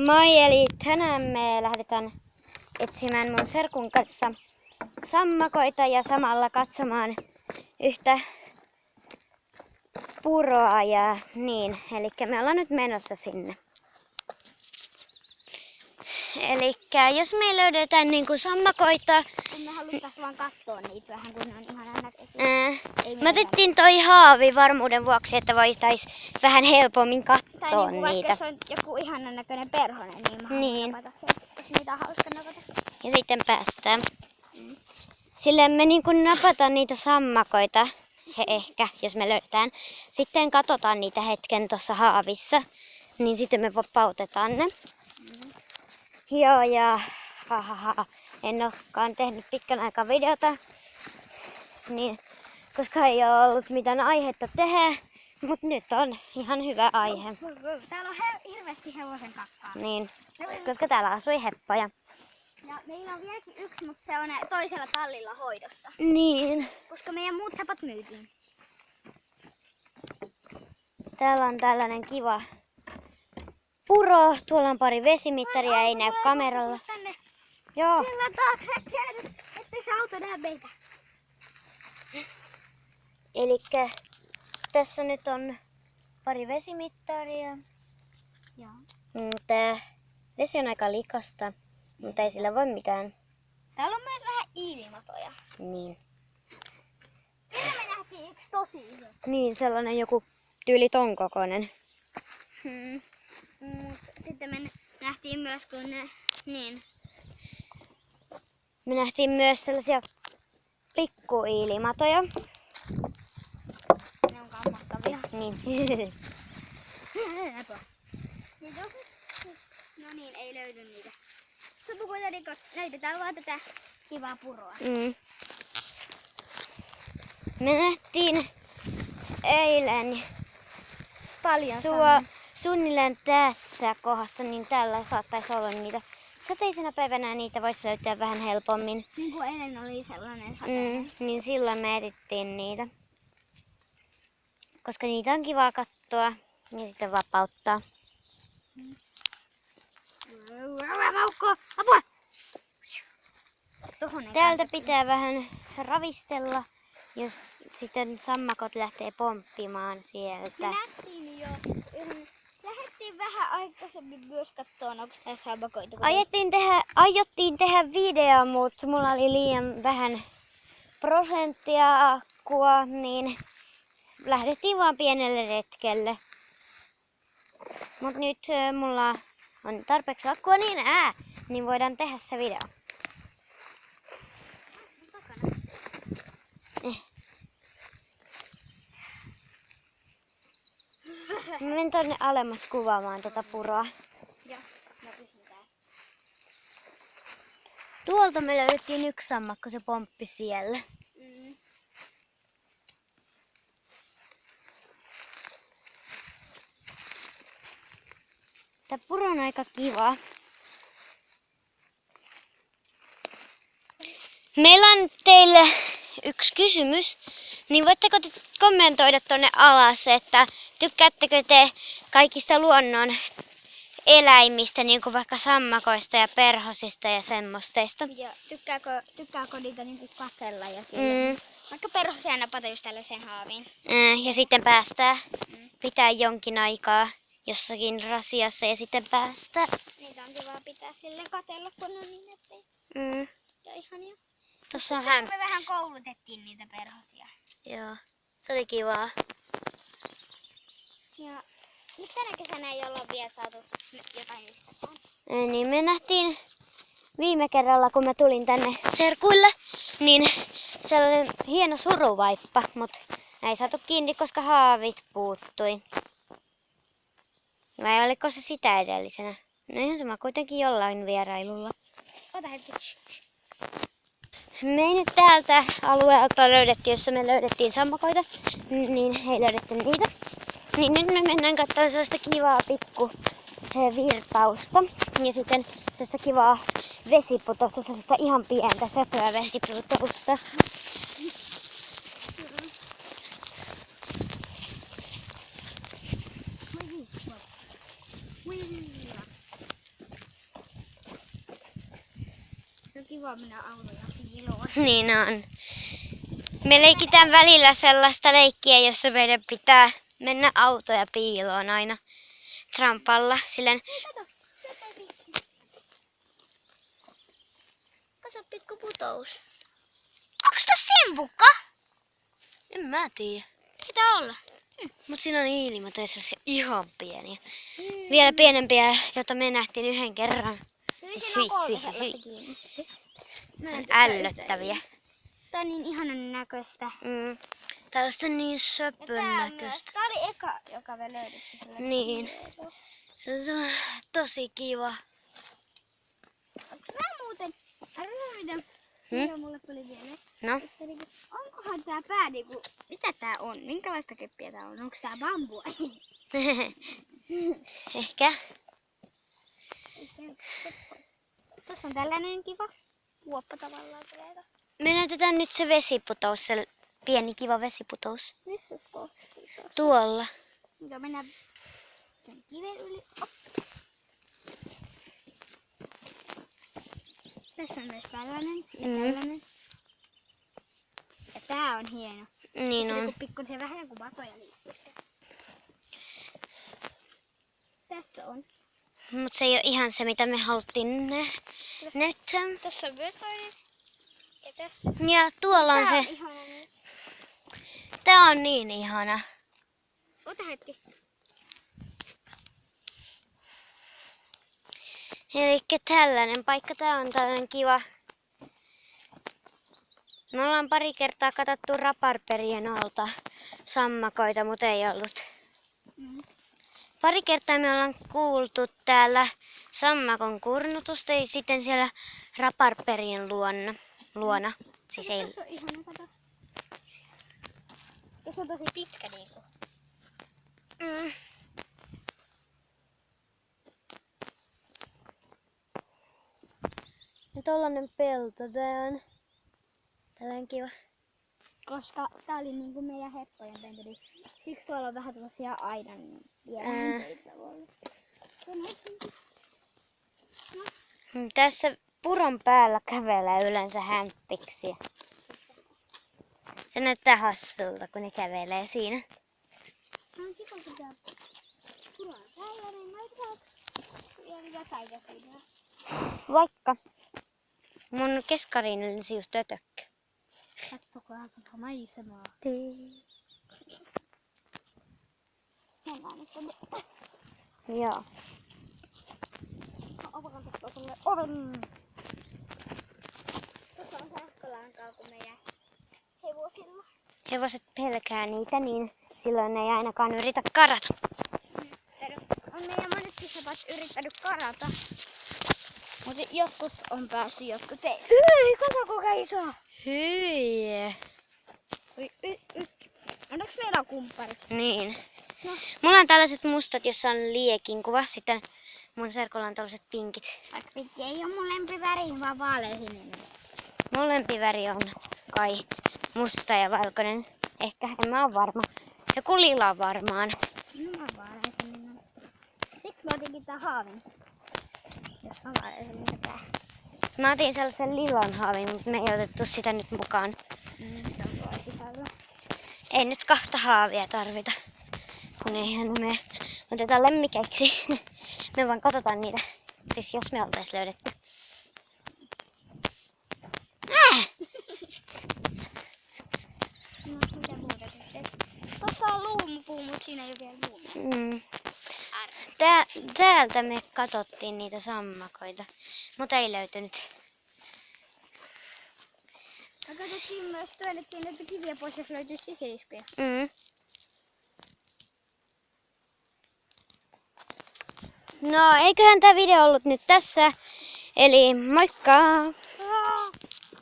Moi, eli tänään me lähdetään etsimään mun serkun kanssa sammakoita ja samalla katsomaan yhtä puroa ja niin. Eli me ollaan nyt menossa sinne. Eli jos me löydetään niinku sammakoita... Me haluttais vaan katsoa niitä vähän, kun ne on ihan näköisiä. Me otettiin toi haavi varmuuden vuoksi, että voitais vähän helpommin katsoa tai niinku niitä. Vaikka se on joku ihanan näköinen perhonen, niin mä haluan napata sen, jos niitä on hauska napata. Ja sitten päästään. Silleen me niinku napataan niitä sammakoita, ehkä, jos me löydetään. Sitten katsotaan niitä hetken tuossa haavissa, niin sitten me vapautetaan ne. Joo, ja en olekaan tehnyt pitkän aikaa videota, niin, koska ei ole ollut mitään aihetta tehdä, mutta nyt on ihan hyvä aihe. Täällä on hirveästi hevosen kakkaa. Niin, koska täällä asui heppoja. Ja meillä on vieläkin yksi, mutta se on toisella tallilla hoidossa. Niin. Koska meidän muut hepat myytiin. Täällä on tällainen kiva puro. Tuolla on pari vesimittaria, ei näy kameralla. Tänne Joo. sillan taakse, ettei se auto näe meitä. Elikkä tässä nyt on pari vesimittaria. Joo. Tää vesi on aika likasta, mutta ei sillä voi mitään. Täällä on myös vähän ilmatoja. Niin. Vielä me nähtiin yksi tosi iso. Niin, sellainen joku tyyli ton kokoinen. Mut sitten me nähtiin myös, kun ne, niin. Me nähtiin myös sellaisia pikkuiilimatoja. Ne on kammottavia. Niin. No niin, ei löydy niitä. Supukuitenkin näytetään vaan tätä kivaa puroa. Me nähtiin eilen Paljon suunnilleen tässä kohdassa, niin tällä saattaisi olla niitä. Sateisena päivänä niitä voisi löytää vähän helpommin. Niin kuin eilen oli sellainen sateinen. Niin silloin me etittiin niitä. Koska niitä on kiva katsoa ja sitten vapauttaa. Maukko! Apua! Täältä pitää vähän ravistella, jos sitten sammakot lähtee pomppimaan sieltä. Me nähtiin jo. Lähdettiin vähän aikaisemmin myös katsomaan, onko täällä sammakoita. Aiottiin tehdä video, mutta mulla oli liian vähän prosenttia akkua, niin lähdettiin vaan pienelle retkelle. Mut nyt mulla on tarpeeksi akkua, niin voidaan tehdä se video. Mä menen tonne alemmas kuvaamaan tota puroa. Joo, mä pysyn täällä. Tuolta me löydettiin yksi sammakko, se pomppi siellä. Tää puro on aika kiva. Meillä on teille yksi kysymys, niin voitteko te kommentoida tonne alas, että tykkäättekö te kaikista luonnon eläimistä, niin kuin vaikka sammakoista ja perhosista ja semmosteista? Ja tykkääkö niitä niinku katsella ja sille? Vaikka perhosia napata just tällaiseen haaviin. Ja sitten pitää jonkin aikaa jossakin rasiassa ja sitten päästää. Niitä on kiva pitää silleen katsella, kun on niin nättejä ja ihania. Tuossa on Me vähän koulutettiin niitä perhosia. Joo, se oli kivaa. Ja nyt tänä kesänä ei olla vielä saatu jotain yhtäkään. Niin me nähtiin viime kerralla, kun mä tulin tänne serkuille, niin sellainen hieno suruvaippa, mutta ei saatu kiinni, koska haavit puuttui. Vai oliko se sitä edellisenä? No ihan sama, kuitenkin jollain vierailulla. Ota hetki. Me ei nyt täältä alueelta löydetty, jossa me löydettiin sammakoita, niin ei löydetty niitä. Niin nyt me mennään katsomaan sellaista kivaa pikku virtausta. Ja sitten sellaista kivaa vesiputousta, sellaista ihan pientä söpöä vesiputousta. kiva mennä autoja piiloon. Niin on. Me leikitään välillä sellaista leikkiä, jossa meidän pitää mennä autoja piiloon aina trampalla. Silleen, Kato, kato pikku putous. Onks tossa simpukka? en mä tiedä. Pitää olla. Mut siinä on ilmat ja sellaisia ihan pieniä. Vielä pienempiä, jota me nähtiin yhden kerran. Hyvin siinä on 3 Hyi, hyi, sellaista hyi. kiinni. Ällöttäviä. Tää on niin ihanan näköistä. Tällaista niin Ja söpön tää myös. näköistä. Tää oli eka, joka me löydettiin. Niin. Se on tosi kiva. Mä muuten, mitä mulle tuli vielä? No, Onkohan tää pää niinku, mitä tää on? Minkälaista keppiä tää on? Onks tää bambua? ehkä. Tässä on tällainen kiva kuoppa tavallaan tuleeta. Me näytetään nyt se vesiputous, se pieni kiva vesiputous. Missä se kohti? Tuolla. Mitä mennään sen kiven yli. Op. Tässä on myös tällainen ja tällainen. Ja tää on hieno. Niin Se on. on pikkuisen vähän kuin vatoja liikkuu. Tässä on. Mut se ei ole ihan se, mitä me haluttiin näyttää. Tässä on myös toinen. Ja tässä. Ja tuolla on Tää on se. ihana. Tää on niin ihana. Ota hetki. Elikkä tällainen paikka. Tää on tällainen kiva. Me ollaan pari kertaa katsottu raparperien alta sammakoita, mutta ei ollut. Pari kertaa me ollaan kuultu täällä sammakon kurnutusta ja sitten siellä raparperien luona. Siis ei. Tässä on ihana, kato. Tässä on tosi pitkä niinku. Ja tollanen pelto tää on. Tällainen kiva. Koska tää oli niinku meidän heppojen pentu, niin siksi tuolla on vähän tällaisia aidan jääneitä. Tässä puron päällä kävelee yleensä hämppiksiä. Se näyttää hassulta, kun ne kävelee siinä. On kiva, kun tää puro on tällainen. Ja jotain siinä. Vaikka mun keskariin lensi just tötökkö. Katsokaa tuota maisemaa. Mennään nyt tonne. Joo. Avataan tuosta tuonne oven. Tuossa on sähkölankaa kuin meidän hevosilla. Hevoset pelkää niitä, niin silloin ne ei ainakaan yritä karata. On meidän monet kissapat yrittänyt karata. Mutta jotkut on päässyt, jotkut ei. Hyi, kato kuinka iso! Hyi. Onneksi meillä on kumpparit. Niin. No. Mulla on tällaiset mustat, jossa on liekin kuva. Sitten mun serkulla on tällaiset pinkit. Vaikka pikki ei ole mun lempiväri, vaan vaaleasininen. Mun lempiväri on kai musta ja valkoinen. Ehkä, en mä oo varma. Joku lila varmaan. No on vaaleasininen. Siksi mä otinkin tän haavin. Jos on vaaleasininen tää. Mä otin sellaisen lilan haavin, mutta me ei otettu sitä nyt mukaan. Se on tuolla sisällä. Ei nyt 2 haavia tarvita. Kun eihän me otetaan lemmikeiksi. Me vaan katsotaan niitä. Siis jos me oltais löydetty. No mitä muuta sitten? Tossa on luumupuu, mut siinä ei oo vielä luumua. Täältä me katsottiin niitä sammakoita, mutta ei löytynyt. Ja katsottiin myös, työnnettiin näitä kiviä pois, jos löytyisi sisiliskuja. No eiköhän tää video ollut nyt tässä. Eli moikka!